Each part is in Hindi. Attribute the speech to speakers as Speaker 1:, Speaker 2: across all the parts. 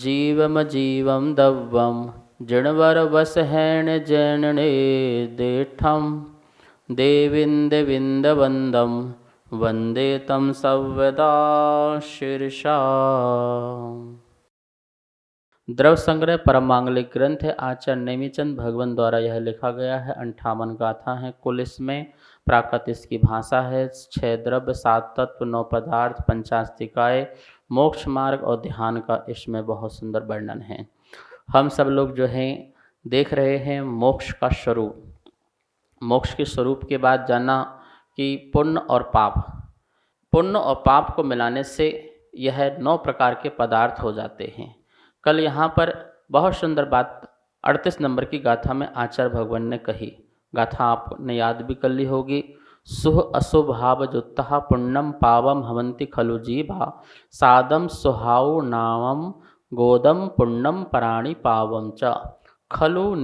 Speaker 1: जीवम जीवम दव्वम जिणवर वस हैण जनने देठम देविंद विंद वंदम वंदे तम सव्यदा शीर्षा। द्रव्य संग्रह परम मांगलिक ग्रंथ है। आचार्य नेमिचंद भगवान द्वारा यह लिखा गया है। 58 गाथा है कुल। इसमें प्राकृत इसकी भाषा है। 6 द्रव्य, 7 तत्व, 9 पदार्थ, 50 निकाय, मोक्ष मार्ग और ध्यान का इसमें बहुत सुंदर वर्णन है। हम सब लोग जो हैं देख रहे हैं मोक्ष का स्वरूप। मोक्ष के स्वरूप के बाद जाना कि पुण्य और पाप, पुण्य और पाप को मिलाने से यह 9 प्रकार के पदार्थ हो जाते हैं। कल यहाँ पर बहुत सुंदर बात 38 नंबर की गाथा में आचार्य भगवान ने कही। गाथा आपने याद भी कर ली होगी। सुह अशुभाव जुत्तः पुण्यम पावम भवन्ति खलु जीवा सादम सुहाउ नामम गोदम पुण्यम पराणि पावम च। खलु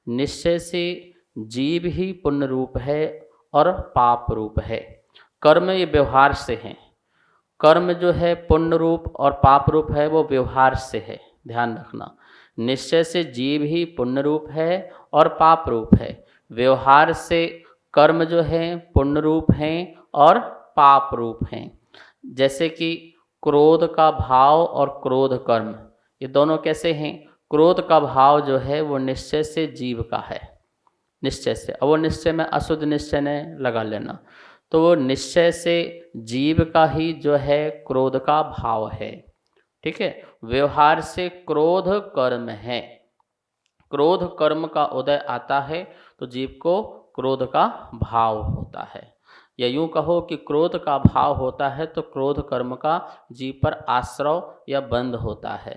Speaker 1: निश्चय से जीव ही पुण्य रूप है और पाप रूप है। कर्म ये व्यवहार से हैं। कर्म जो है पुण्य रूप और पाप रूप है वो व्यवहार से है, ध्यान रखना। निश्चय से जीव ही पुण्य रूप है और पाप रूप है। व्यवहार से कर्म जो है पुण्य रूप हैं और पाप रूप हैं। जैसे कि क्रोध का भाव और क्रोध कर्म, ये दोनों कैसे हैं? क्रोध का भाव जो है वो निश्चय से जीव का है, निश्चय से। अब वो निश्चय में अशुद्ध निश्चय ने लगा लेना, तो वो निश्चय से जीव का ही जो है क्रोध का भाव है। ठीक है। व्यवहार से क्रोध कर्म है। क्रोध कर्म का उदय आता है तो जीव को क्रोध का भाव होता है। या यूं कहो कि क्रोध का भाव होता है तो क्रोध कर्म का जीव पर आश्रव या बंध होता है।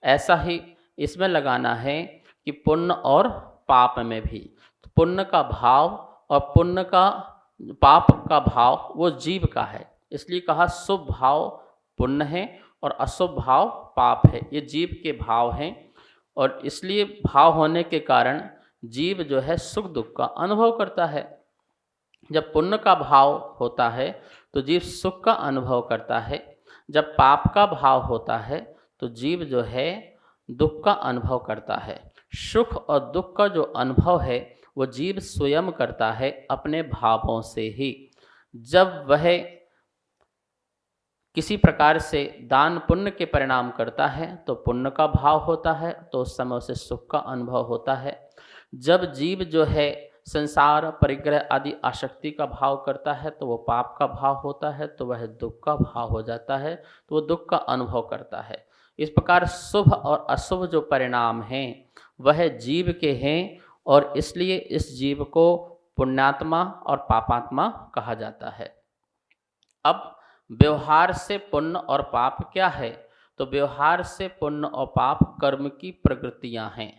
Speaker 1: ऐसा ही इसमें लगाना है कि पुण्य और पाप में भी पुण्य का भाव और पाप का भाव वो जीव का है। इसलिए कहा शुभ भाव पुण्य है और अशुभ भाव पाप है। ये जीव के भाव हैं और इसलिए भाव होने के कारण जीव जो है सुख दुख का अनुभव करता है। जब पुण्य का भाव होता है तो जीव सुख का अनुभव करता है। जब पाप का भाव होता है तो जीव जो है दुख का अनुभव करता है। सुख और दुख का जो अनुभव है वो जीव स्वयं करता है अपने भावों से ही। जब वह किसी प्रकार से दान पुण्य के परिणाम करता है तो पुण्य का भाव होता है, तो उस समय उसे सुख का अनुभव होता है। जब जीव जो है संसार परिग्रह आदि आसक्ति का भाव करता है तो वो पाप का भाव होता है, तो वह दुख का भाव हो जाता है, तो वो दुख का अनुभव करता है। इस प्रकार शुभ और अशुभ जो परिणाम हैं वह जीव के हैं और इसलिए इस जीव को पुण्यात्मा और पापात्मा कहा जाता है। अब व्यवहार से पुण्य और पाप क्या है? तो व्यवहार से पुण्य और पाप कर्म की प्रवृत्तियां हैं।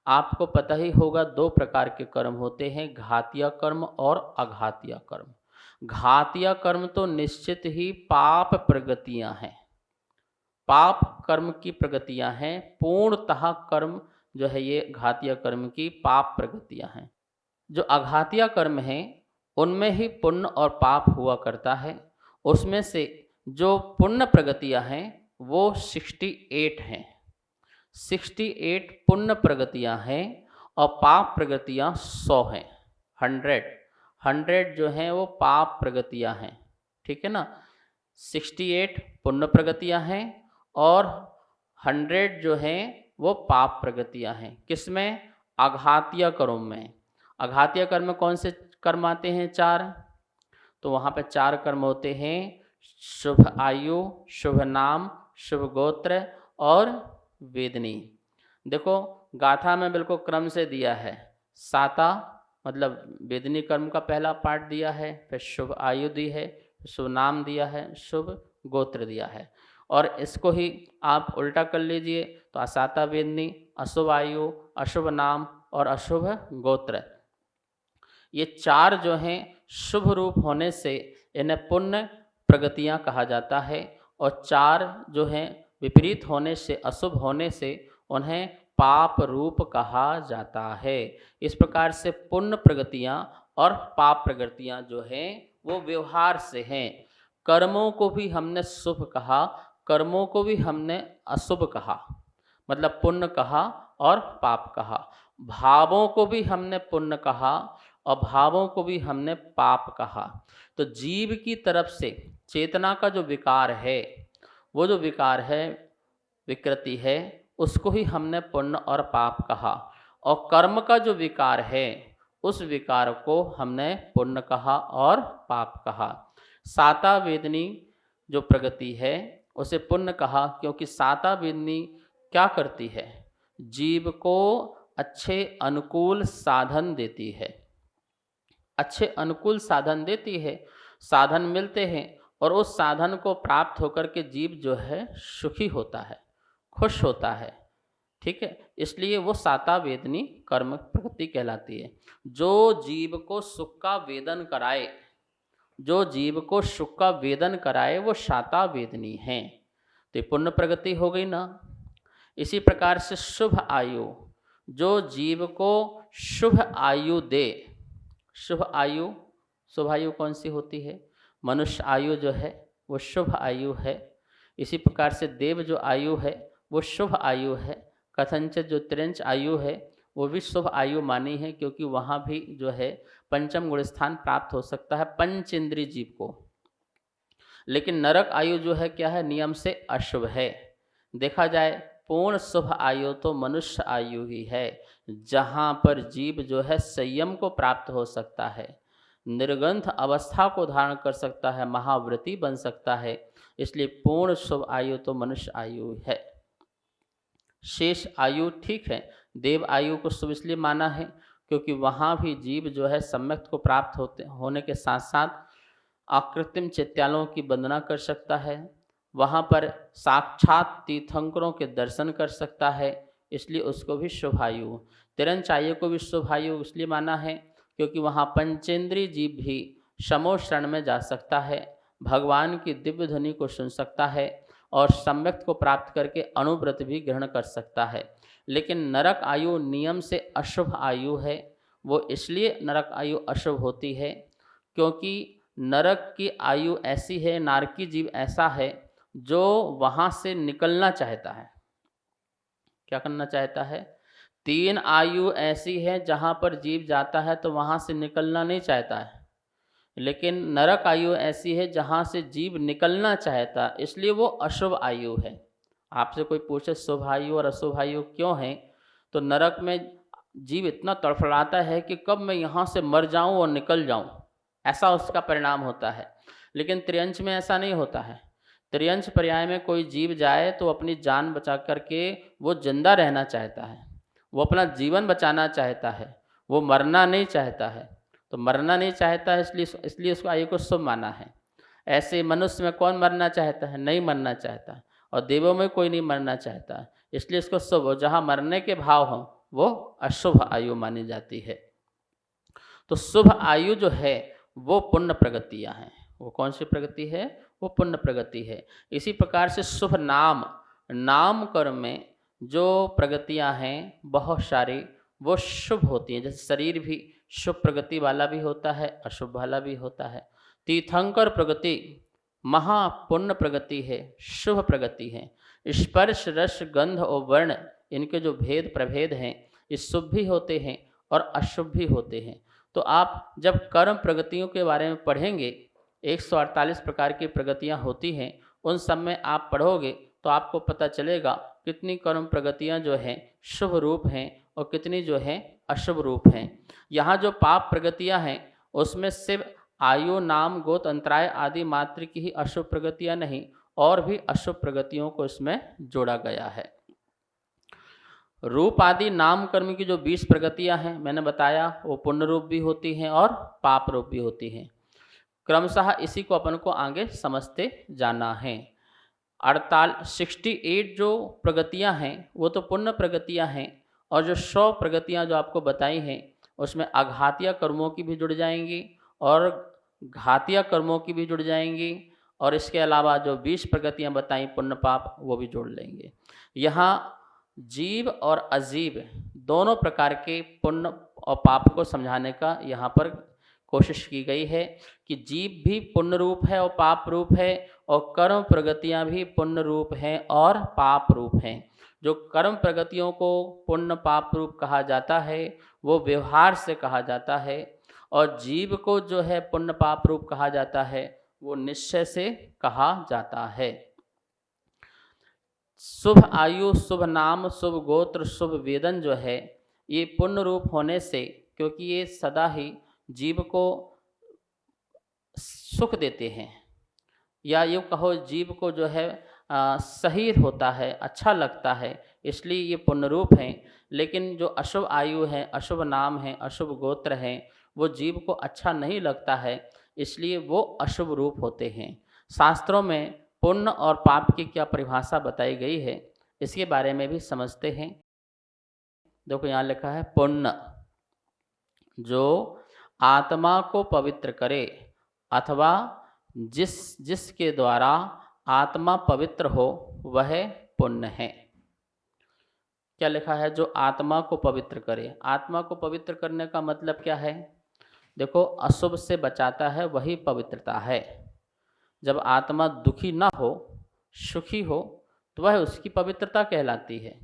Speaker 1: आपको पता ही होगा 2 प्रकार के कर्म होते हैं, घातीय कर्म और अघातीय कर्म। घातीय कर्म तो निश्चित ही पाप प्रगतियां हैं, पाप कर्म की प्रगतियां हैं। पूर्णतः कर्म जो है ये घातीय कर्म की पाप प्रगतियां हैं। जो अघातीय कर्म हैं उनमें ही पुण्य और पाप हुआ करता है। उसमें से जो पुण्य प्रगतियां हैं वो 68 हैं। 68 पुण्य प्रगतियां हैं और पाप प्रगतियां 100 हैं। 100 जो हैं वो पाप प्रगतियां हैं। ठीक है ना। 68 पुण्य प्रगतियां हैं और 100 जो हैं वो पाप प्रगतियां हैं। किसमें? अघातीय कर्म में। अघातीय कर्म में कौन से कर्म आते हैं? 4। तो वहाँ पे 4 कर्म होते हैं, शुभ आयु, शुभ नाम, शुभ गोत्र और वेदनी। देखो गाथा में बिल्कुल क्रम से दिया है। साता मतलब वेदनी कर्म का पहला पार्ट दिया है, फिर शुभ आयु दी है, शुभ नाम दिया है, शुभ गोत्र दिया है। और इसको ही आप उल्टा कर लीजिए तो असाता वेदनी, अशुभ आयु, अशुभ नाम और अशुभ गोत्र, ये 4 जो हैं शुभ रूप होने से इन्हें पुण्य प्रगतियां कहा जाता है और 4 जो हैं विपरीत होने से, अशुभ होने से उन्हें पाप रूप कहा जाता है। इस प्रकार से पुण्य प्रगतियां और पाप प्रगतियां जो हैं वो व्यवहार से हैं। कर्मों को भी हमने शुभ कहा, कर्मों को भी हमने अशुभ कहा, मतलब पुण्य कहा और पाप कहा। भावों को भी हमने पुण्य कहा और भावों को भी हमने पाप कहा। तो जीव की तरफ से चेतना का जो विकार है, वो जो विकार है, विकृति है, उसको ही हमने पुण्य और पाप कहा। और कर्म का जो विकार है, उस विकार को हमने पुण्य कहा और पाप कहा। साता वेदनी जो प्रगति है उसे पुण्य कहा, क्योंकि साता वेदनी क्या करती है? जीव को अच्छे अनुकूल साधन देती है, अच्छे अनुकूल साधन देती है, साधन मिलते हैं और उस साधन को प्राप्त होकर के जीव जो है सुखी होता है, खुश होता है। ठीक है, इसलिए वो साता वेदनी कर्म प्रगति कहलाती है। जो जीव को सुख का वेदन कराए, जो जीव को सुख का वेदन कराए, वो साता वेदनी है। तो ये पुण्य प्रगति हो गई ना। इसी प्रकार से शुभ आयु, जो जीव को शुभ आयु दे। शुभ आयु, शुभ आयु कौन सी होती है? मनुष्य आयु जो है वो शुभ आयु है। इसी प्रकार से देव जो आयु है वो शुभ आयु है। कथंचित जो त्रिंच आयु है वो भी शुभ आयु मानी है, क्योंकि वहाँ भी जो है पंचम गुण स्थान प्राप्त हो सकता है पंच इंद्रिय जीव को। लेकिन नरक आयु जो है क्या है? नियम से अशुभ है। देखा जाए पूर्ण शुभ आयु तो मनुष्य आयु ही है, जहाँ पर जीव जो है संयम को प्राप्त हो सकता है, निर्गंध अवस्था को धारण कर सकता है, महाव्रती बन सकता है। इसलिए पूर्ण शुभ आयु तो मनुष्य आयु है। शेष आयु ठीक है, देव आयु को शुभ इसलिए माना है क्योंकि वहाँ भी जीव जो है सम्यक को प्राप्त होने के साथ साथ आकृतिम चैत्यालों की वंदना कर सकता है, वहाँ पर साक्षात तीर्थंकरों के दर्शन कर सकता है, इसलिए उसको भी शुभ आयु। तिरंच आयु को भी शुभ आयु इसलिए माना है क्योंकि वहाँ पंचेंद्रीय जीव भी समो शरण में जा सकता है, भगवान की दिव्य ध्वनि को सुन सकता है और सम्यक को प्राप्त करके अनुव्रत भी ग्रहण कर सकता है। लेकिन नरक आयु नियम से अशुभ आयु है। वो इसलिए नरक आयु अशुभ होती है क्योंकि नरक की आयु ऐसी है, नारकी जीव ऐसा है जो वहाँ से निकलना चाहता है। क्या करना चाहता है? 3 आयु ऐसी है जहाँ पर जीव जाता है तो वहाँ से निकलना नहीं चाहता है, लेकिन नरक आयु ऐसी है जहाँ से जीव निकलना चाहता है, इसलिए वो अशुभ आयु है। आपसे कोई पूछे शुभ आयु और अशुभ आयु क्यों है, तो नरक में जीव इतना तड़फड़ाता है कि कब मैं यहाँ से मर जाऊँ और निकल जाऊँ, ऐसा उसका परिणाम होता है। लेकिन त्रियंच में ऐसा नहीं होता है। त्रियंच पर्याय में कोई जीव जाए तो अपनी जान बचा करके वो जिंदा रहना चाहता है, वो अपना जीवन बचाना चाहता है, वो मरना नहीं चाहता है। तो मरना नहीं चाहता है इसलिए उसको आयु को शुभ माना है। ऐसे मनुष्य में कौन मरना चाहता है? नहीं मरना चाहता। और देवों में कोई नहीं मरना चाहता है, इसलिए इसको शुभ, जहाँ मरने के भाव हों वो अशुभ आयु मानी जाती है। तो शुभ आयु जो है वो पुण्य प्रगतियाँ हैं। वो कौन सी प्रगति है? वो पुण्य प्रगति है। इसी प्रकार से शुभ नाम, नाम कर्म में जो प्रगतियाँ हैं बहुत सारी वो शुभ होती हैं। जैसे शरीर भी शुभ प्रगति वाला भी होता है, अशुभ वाला भी होता है। तीर्थंकर प्रगति महापुण्य प्रगति है, शुभ प्रगति है। स्पर्श रस गंध और वर्ण, इनके जो भेद प्रभेद हैं ये शुभ भी होते हैं और अशुभ भी होते हैं। तो आप जब कर्म प्रगतियों के बारे में पढ़ेंगे, 148 प्रकार की प्रगतियां होती हैं, उन सब में आप पढ़ोगे तो आपको पता चलेगा कितनी कर्म प्रगतियां जो हैं शुभ रूप हैं और कितनी जो हैं अशुभ रूप हैं। यहाँ जो पाप प्रगतियां हैं उसमें सिर्फ आयु नाम गोत्र अंतराय आदि मात्र की ही अशुभ प्रगतियां नहीं, और भी अशुभ प्रगतियों को इसमें जोड़ा गया है। रूप आदि नाम कर्म की जो 20 प्रगतियां हैं मैंने बताया, वो पुण्य रूप भी होती हैं और पाप रूप भी होती हैं। क्रमशः इसी को अपन को आगे समझते जाना है। 68 जो प्रगतियां हैं वो तो पुण्य प्रगतियां हैं, और जो 100 प्रगतियां जो आपको बताई हैं उसमें अघातीय कर्मों की भी जुड़ जाएंगी और घातीय कर्मों की भी जुड़ जाएंगी, और इसके अलावा जो 20 प्रगतियां बताई पुण्य पाप वो भी जोड़ लेंगे। यहाँ जीव और अजीव दोनों प्रकार के पुण्य और पाप को समझाने का यहाँ पर कोशिश की गई है कि जीव भी पुण्य रूप है और पाप रूप है, और कर्म प्रगतियां भी पुण्य रूप हैं और पाप रूप हैं। जो कर्म प्रगतियों को पुण्य पाप रूप कहा जाता है वो व्यवहार से कहा जाता है, और जीव को जो है पुण्य पाप रूप कहा जाता है वो निश्चय से कहा जाता है। शुभ आयु, शुभ नाम, शुभ गोत्र, शुभ वेदन जो है ये पुण्य रूप होने से, क्योंकि ये सदा ही जीव को सुख देते हैं, या यूँ कहो जीव को जो है सही होता है, अच्छा लगता है, इसलिए ये पुण्य रूप हैं। लेकिन जो अशुभ आयु है, अशुभ नाम है, अशुभ गोत्र हैं, वो जीव को अच्छा नहीं लगता है, इसलिए वो अशुभ रूप होते हैं। शास्त्रों में पुण्य और पाप की क्या परिभाषा बताई गई है इसके बारे में भी समझते हैं। देखो यहाँ लिखा है पुण्य जो आत्मा को पवित्र करे अथवा जिसके द्वारा आत्मा पवित्र हो वह पुण्य है। क्या लिखा है? जो आत्मा को पवित्र करे। आत्मा को पवित्र करने का मतलब क्या है? देखो, अशुभ से बचाता है वही पवित्रता है। जब आत्मा दुखी ना हो, सुखी हो, तो वह उसकी पवित्रता कहलाती है,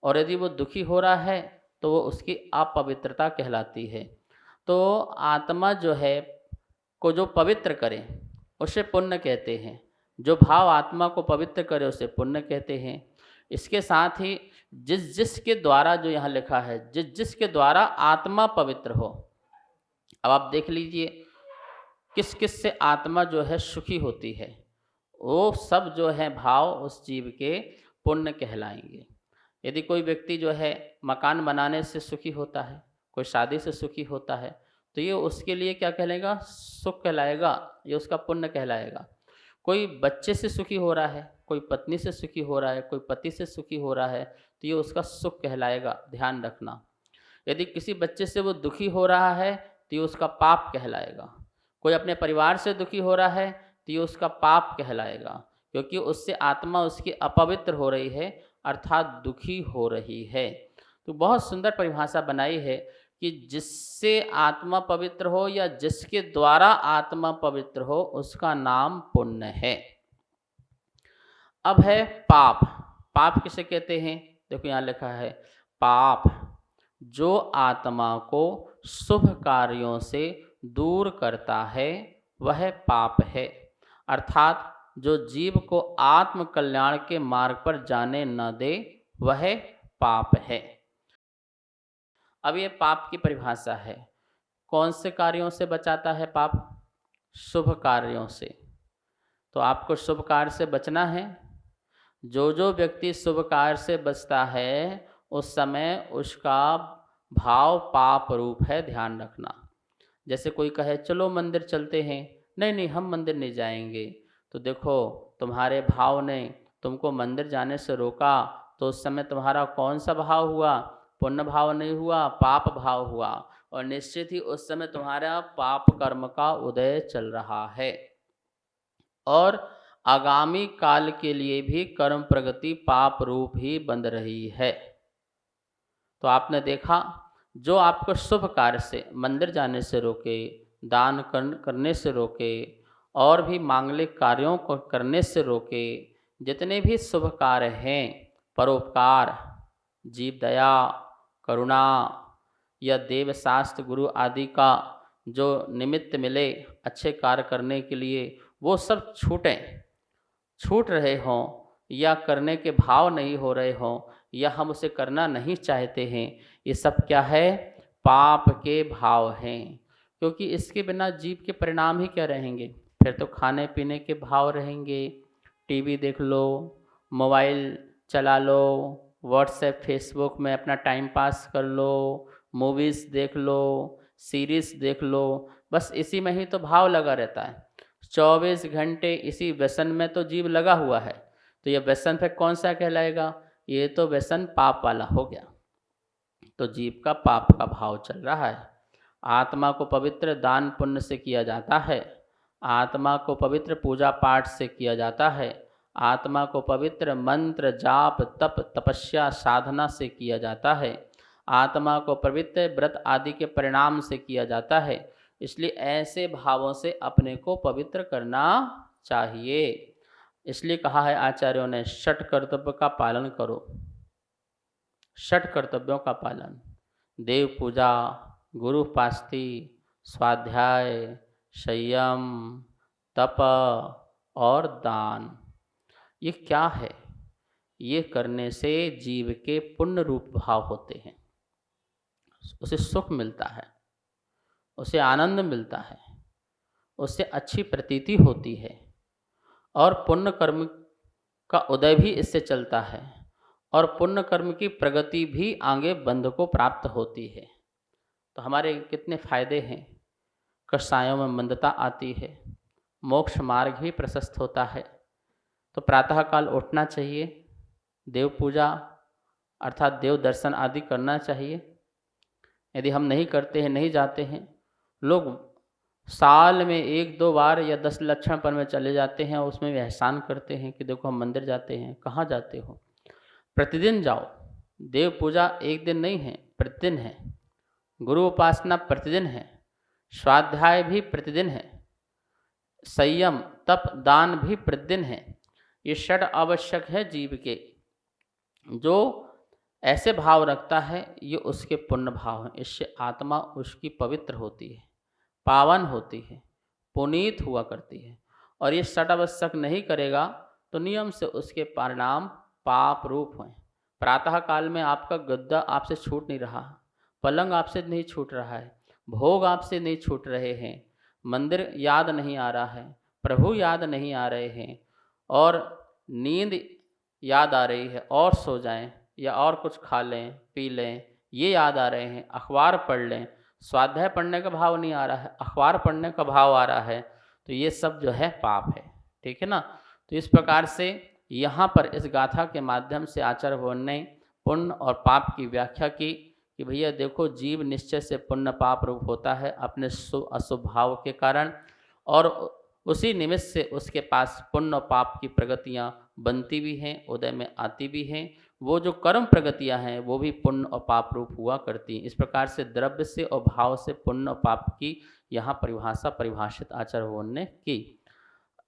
Speaker 1: और यदि वो दुखी हो रहा है तो वो उसकी अपवित्रता कहलाती है। तो आत्मा जो है को जो पवित्र करे उसे पुण्य कहते हैं। जो भाव आत्मा को पवित्र करे उसे पुण्य कहते हैं। इसके साथ ही जिसके द्वारा, जो यहाँ लिखा है, जिसके द्वारा आत्मा पवित्र हो। अब आप देख लीजिए किस किस से आत्मा जो है सुखी होती है, वो सब जो है भाव उस जीव के पुण्य कहलाएंगे। यदि कोई व्यक्ति जो है मकान बनाने से सुखी होता है, कोई शादी से सुखी होता है, तो ये उसके लिए क्या कहलाएगा? सुख कहलाएगा, ये उसका पुण्य कहलाएगा। कोई बच्चे से सुखी हो रहा है, कोई पत्नी से सुखी हो रहा है, कोई पति से सुखी हो रहा है, तो ये उसका सुख कहलाएगा, ध्यान रखना। यदि किसी बच्चे से वो दुखी हो रहा है तो ये उसका पाप कहलाएगा। कोई अपने परिवार से दुखी हो रहा है तो ये उसका पाप कहलाएगा, क्योंकि उससे आत्मा उसकी अपवित्र हो रही है, अर्थात दुखी हो रही है। तो बहुत सुंदर परिभाषा बनाई है कि जिससे आत्मा पवित्र हो या जिसके द्वारा आत्मा पवित्र हो उसका नाम पुण्य है। अब है पाप। पाप किसे कहते हैं? देखो यहाँ लिखा है पाप जो आत्मा को शुभ कार्यों से दूर करता है वह पाप है, अर्थात जो जीव को आत्म कल्याण के मार्ग पर जाने न दे वह पाप है। अब ये पाप की परिभाषा है। कौन से कार्यों से बचाता है पाप? शुभ कार्यों से। तो आपको शुभ कार्य से बचना है। जो व्यक्ति शुभ कार्य से बचता है उस समय उसका भाव पाप रूप है, ध्यान रखना। जैसे कोई कहे चलो मंदिर चलते हैं, नहीं हम मंदिर नहीं जाएंगे, तो देखो तुम्हारे भाव ने तुमको मंदिर जाने से रोका, तो उस समय तुम्हारा कौन सा भाव हुआ? पुण्य भाव नहीं हुआ, पाप भाव हुआ, और निश्चित ही उस समय तुम्हारा पाप कर्म का उदय चल रहा है, और आगामी काल के लिए भी कर्म प्रगति पाप रूप ही बन रही है। तो आपने देखा, जो आपको शुभ कार्य से, मंदिर जाने से रोके, दान करने से रोके, और भी मांगलिक कार्यों को करने से रोके, जितने भी शुभ कार्य हैं, परोपकार, जीव दया, करुणा या देव शास्त्र गुरु आदि का जो निमित्त मिले अच्छे कार्य करने के लिए, वो सब छूट रहे हों या करने के भाव नहीं हो रहे हों या हम उसे करना नहीं चाहते हैं, ये सब क्या है? पाप के भाव हैं। क्योंकि इसके बिना जीव के परिणाम ही क्या रहेंगे? फिर तो खाने पीने के भाव रहेंगे, टीवी देख लो, मोबाइल चला लो, व्हाट्सएप फेसबुक में अपना टाइम पास कर लो, मूवीज़ देख लो, सीरीज़ देख लो, बस इसी में ही तो भाव लगा रहता है। 24 घंटे इसी व्यसन में तो जीव लगा हुआ है, तो ये व्यसन फिर कौन सा कहलाएगा? ये तो व्यसन पाप वाला हो गया। तो जीव का पाप का भाव चल रहा है। आत्मा को पवित्र दान पुण्य से किया जाता है, आत्मा को पवित्र पूजा पाठ से किया जाता है, आत्मा को पवित्र मंत्र जाप तप तपस्या साधना से किया जाता है, आत्मा को पवित्र व्रत आदि के परिणाम से किया जाता है। इसलिए ऐसे भावों से अपने को पवित्र करना चाहिए। इसलिए कहा है आचार्यों ने, षट कर्तव्य का पालन करो। षट कर्तव्यों का पालन, देव पूजा, गुरु उपासना, स्वाध्याय, संयम, तप और दान। ये क्या है? ये करने से जीव के पुण्य रूप भाव होते हैं, उसे सुख मिलता है, उसे आनंद मिलता है, उससे अच्छी प्रतीति होती है और पुण्य कर्म का उदय भी इससे चलता है और पुण्य कर्म की प्रगति भी आगे बंध को प्राप्त होती है। तो हमारे कितने फायदे हैं। कषायों में मंदता आती है, मोक्ष मार्ग भी प्रशस्त होता है। तो प्रातःकाल उठना चाहिए, देव पूजा अर्थात देव दर्शन आदि करना चाहिए। यदि हम नहीं करते हैं, नहीं जाते हैं, लोग साल में 1-2 बार या 10 लक्षण पर में चले जाते हैं और उसमें भी एहसान करते हैं कि देखो हम मंदिर जाते हैं। कहाँ जाते हो? प्रतिदिन जाओ। देव पूजा एक दिन नहीं है, प्रतिदिन है। गुरु उपासना प्रतिदिन है, स्वाध्याय भी प्रतिदिन है, संयम, तप, दान भी प्रतिदिन है। ये षड आवश्यक है जीव के। जो ऐसे भाव रखता है ये उसके पुण्य भाव हैं। इससे आत्मा उसकी पवित्र होती है, पावन होती है, पुनीत हुआ करती है। और ये षड आवश्यक नहीं करेगा तो नियम से उसके परिणाम पाप रूप हैं। प्रातः काल में आपका गद्दा आपसे छूट नहीं रहा, पलंग आपसे नहीं छूट रहा है, भोग आपसे नहीं छूट रहे हैं, मंदिर याद नहीं आ रहा है, प्रभु याद नहीं आ रहे हैं और नींद याद आ रही है और सो जाएं या और कुछ खा लें पी लें, ये याद आ रहे हैं, अखबार पढ़ लें, स्वाध्याय पढ़ने का भाव नहीं आ रहा है, अखबार पढ़ने का भाव आ रहा है, तो ये सब जो है पाप है। ठीक है ना। तो इस प्रकार से यहाँ पर इस गाथा के माध्यम से आचार्य भगवान ने पुण्य और पाप की व्याख्या की कि भैया देखो, जीव निश्चय से पुण्य पाप रूप होता है अपने शुभ अशुभ भाव के कारण, और उसी निमित्त से उसके पास पुण्य और पाप की प्रगतियाँ बनती भी हैं, उदय में आती भी हैं। वो जो कर्म प्रगतियाँ हैं वो भी पुण्य और पाप रूप हुआ करती हैं। इस प्रकार से द्रव्य से और भाव से पुण्य और पाप की यहाँ परिभाषित आचार्य भगवान ने की।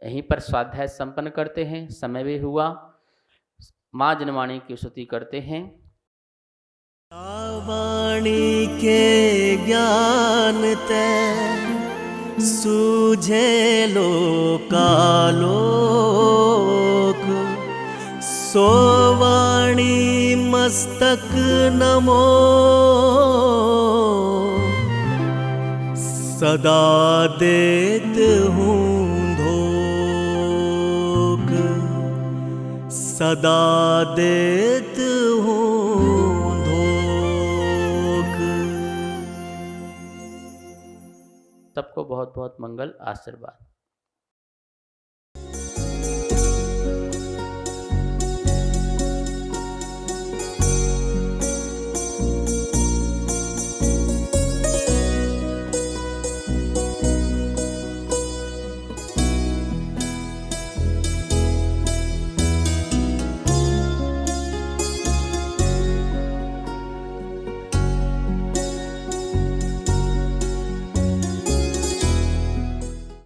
Speaker 1: यहीं पर स्वाध्याय संपन्न करते हैं, समय भी हुआ। माँ जनवाणी की स्तुति करते हैं।
Speaker 2: वाणी के ज्ञान ते सूझे लोकालोक, सो वाणी मस्तक नमो, सदा देत हूँ धोख, सदा देत हूँ धोख।
Speaker 1: सबको बहुत बहुत मंगल आशीर्वाद।